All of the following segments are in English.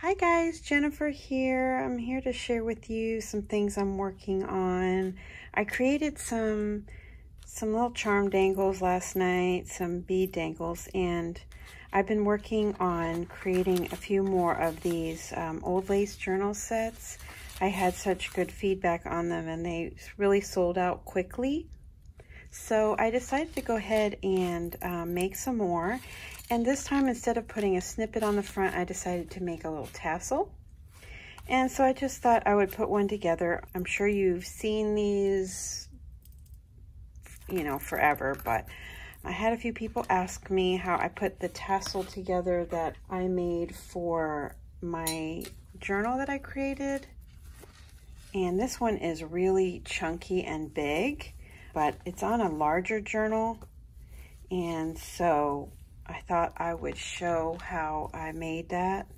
Hi guys, Jenifer here. I'm here to share with you some things I'm working on. I created some little charm dangles last night, some bead dangles, and I've been working on creating a few more of these old lace journal sets. I had such good feedback on them and they really sold out quickly. So I decided to go ahead and make some more. And this time, instead of putting a snippet on the front, I decided to make a little tassel. And so I just thought I would put one together. I'm sure you've seen these, you know, forever, but I had a few people ask me how I put the tassel together that I made for my journal that I created. And this one is really chunky and big, but it's on a larger journal. And so I thought I would show how I made that.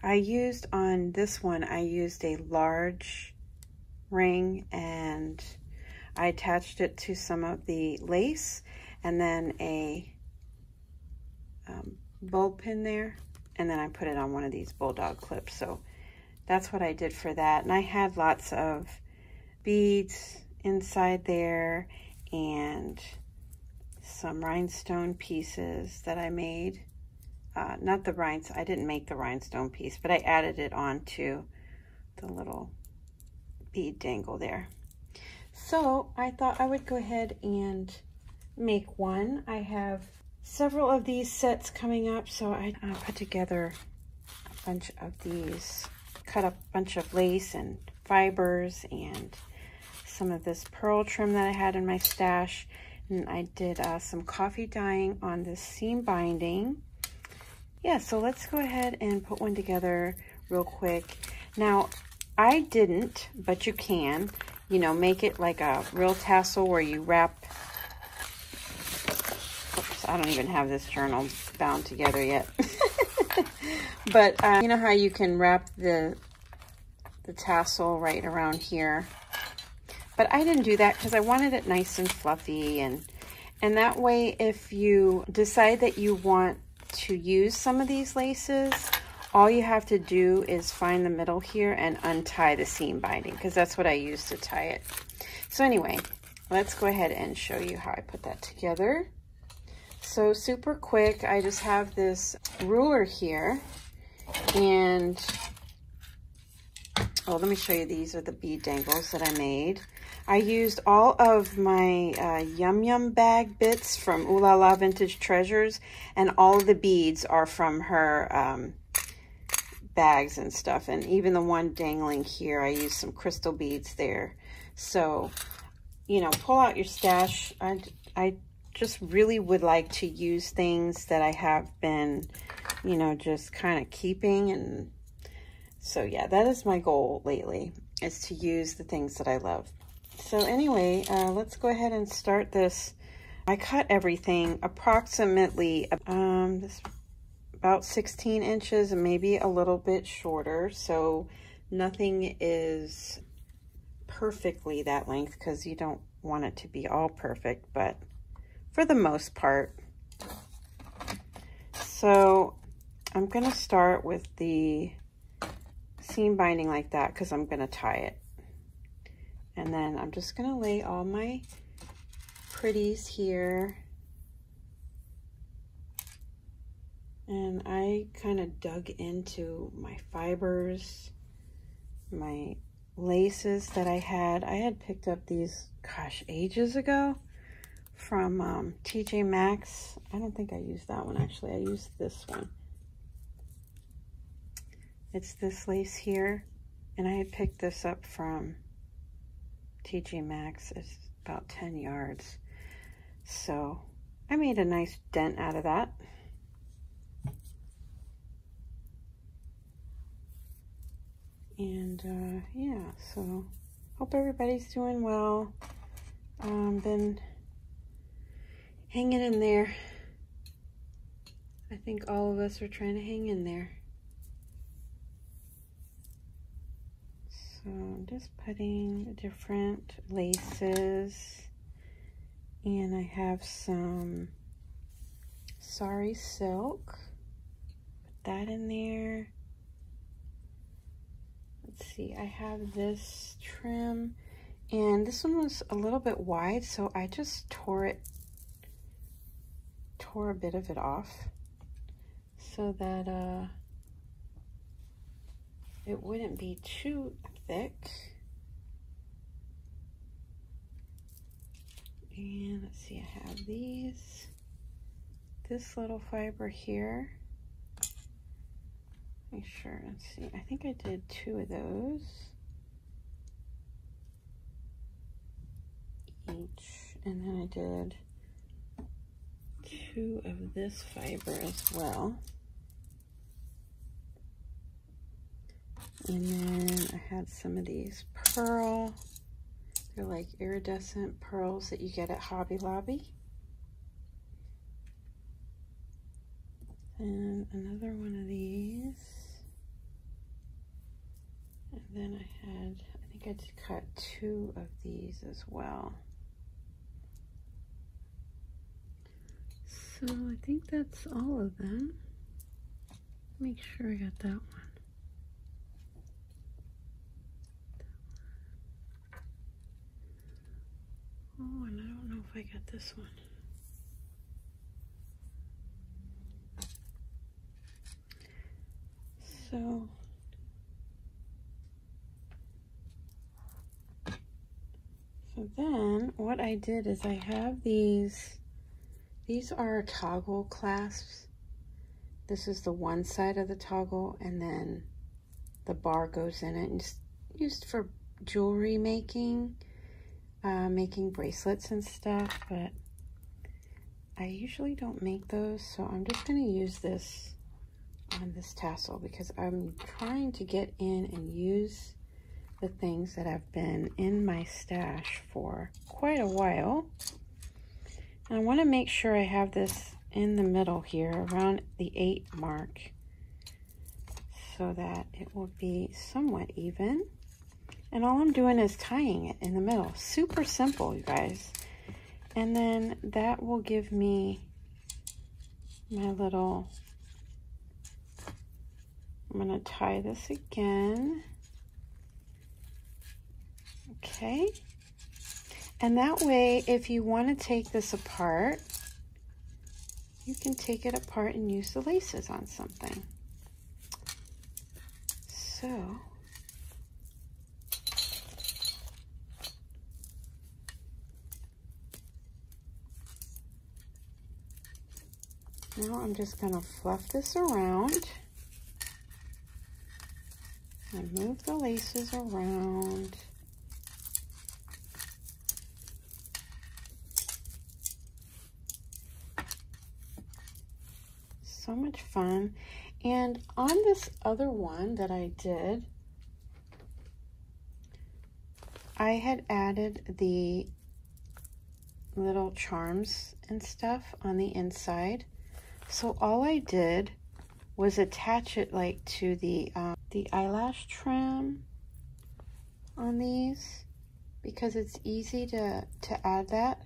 On this one, I used a large ring and I attached it to some of the lace and then a bulb pin there. And then I put it on one of these bulldog clips. So that's what I did for that. And I had lots of beads inside there and some rhinestone pieces that I made. I didn't make the rhinestone piece, but I added it onto the little bead dangle there. So I thought I would go ahead and make one. I have several of these sets coming up, so I put together a bunch of these, cut up a bunch of lace and fibers and some of this pearl trim that I had in my stash. And I did some coffee dyeing on this seam binding. Yeah, so let's go ahead and put one together real quick. Now, I didn't, but you can, you know, make it like a real tassel where you wrap. Oops, I don't even have this journal bound together yet. But you know how you can wrap the tassel right around here. But I didn't do that because I wanted it nice and fluffy, and that way if you decide that you want to use some of these laces, all you have to do is find the middle here and untie the seam binding, because that's what I used to tie it. So anyway, let's go ahead and show you how I put that together. So super quick, I just have this ruler here, and oh, let me show you. These are the bead dangles that I made. I used all of my Yum Yum bag bits from Ooh La La Vintage Treasures, and all of the beads are from her bags and stuff. And even the one dangling here, I used some crystal beads there. So, you know, pull out your stash. I just really would like to use things that I have been, you know, just kind of keeping. And so yeah, that is my goal lately, is to use the things that I love. So anyway, let's go ahead and start this. I cut everything approximately about 16 inches and maybe a little bit shorter. So nothing is perfectly that length because you don't want it to be all perfect, but for the most part. So I'm going to start with the seam binding like that because I'm going to tie it. And then I'm just going to lay all my pretties here. And I kind of dug into my fibers, my laces that I had. I had picked up these, gosh, ages ago from TJ Maxx. I don't think I used that one actually. I used this one. It's this lace here. And I had picked this up from TJ Maxx. Is about 10 yards. So I made a nice dent out of that. And yeah, so hope everybody's doing well. Been hanging in there. I think all of us are trying to hang in there. So I'm just putting different laces, and I have some sari silk. Put that in there. let's see, I have this trim, and this one was a little bit wide, so I just tore a bit of it off so that it wouldn't be too thick. And let's see, I have this little fiber here. Make sure, let's see, I think I did 2 of those each, and then I did 2 of this fiber as well. And then I had some of these pearl. They're like iridescent pearls that you get at Hobby Lobby. And another one of these. And then I think I did cut 2 of these as well. So I think that's all of them. Make sure I got that one. Oh, and I don't know if I got this one. So then what I did is I have these are toggle clasps. This is the one side of the toggle, and then the bar goes in it, and it's used for jewelry making, making bracelets and stuff, but I usually don't make those, so I'm just going to use this on this tassel because I'm trying to get in and use the things that have been in my stash for quite a while. And I want to make sure I have this in the middle here around the 8 mark so that it will be somewhat even. And all I'm doing is tying it in the middle. Super simple, you guys. And then that will give me my little, I'm going to tie this again. Okay. And that way, if you want to take this apart, you can take it apart and use the laces on something. So, now I'm just going to fluff this around and move the laces around. So much fun. And on this other one that I did, I had added the little charms and stuff on the inside. So all I did was attach it like to the eyelash trim on these, because it's easy to add that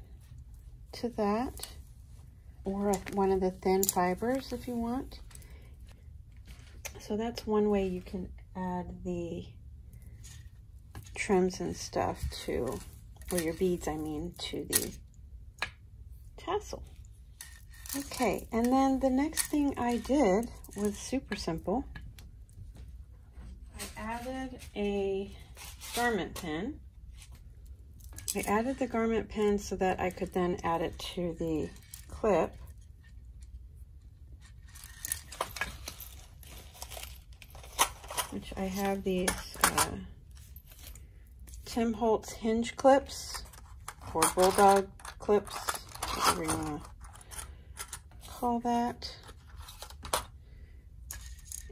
to that, or one of the thin fibers if you want. So that's one way you can add the trims and stuff to, or your beads, I mean, to the tassel. Okay, and then the next thing I did was super simple. I added a garment pin. I added the garment pin so that I could then add it to the clip. Which I have these Tim Holtz hinge clips, or bulldog clips, whatever you want to call that.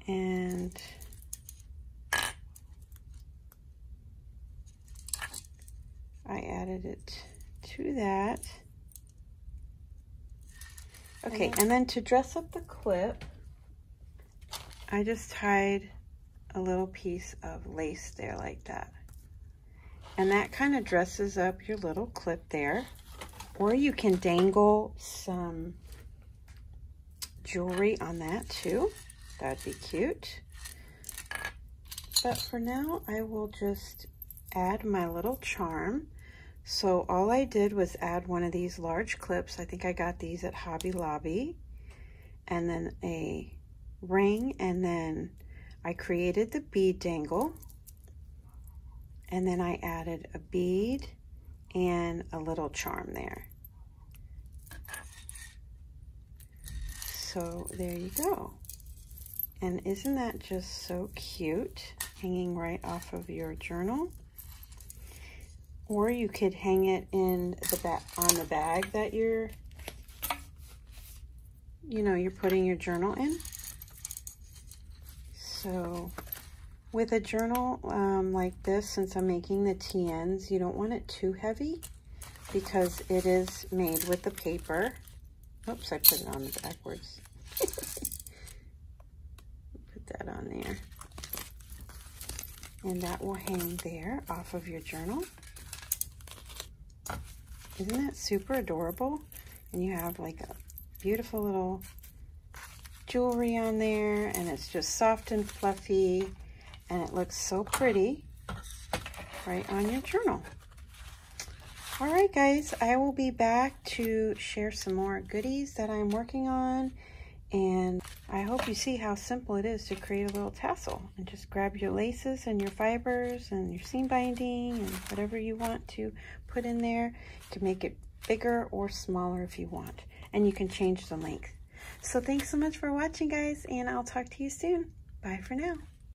And I added it to that. Okay, and then to dress up the clip, I just tied a little piece of lace there like that. And that kind of dresses up your little clip there. Or you can dangle some jewelry on that too. That'd be cute. But for now, I will just add my little charm. So all I did was add one of these large clips. I think I got these at Hobby Lobby. And then a ring, and then I created the bead dangle. And then I added a bead and a little charm there. So there you go. And isn't that just so cute, hanging right off of your journal? Or you could hang it in the on the bag that you're putting your journal in. So with a journal like this, since I'm making the TNs, you don't want it too heavy because it is made with the paper. Oops, I put it on backwards. Put that on there. And that will hang there off of your journal. Isn't that super adorable? And you have like a beautiful little jewelry on there, and it's just soft and fluffy, and it looks so pretty right on your journal. All right, guys, I will be back to share some more goodies that I'm working on, and I hope you see how simple it is to create a little tassel. And just grab your laces and your fibers and your seam binding and whatever you want to put in there. You can make it bigger or smaller if you want, and you can change the length. So thanks so much for watching, guys, and I'll talk to you soon. Bye for now.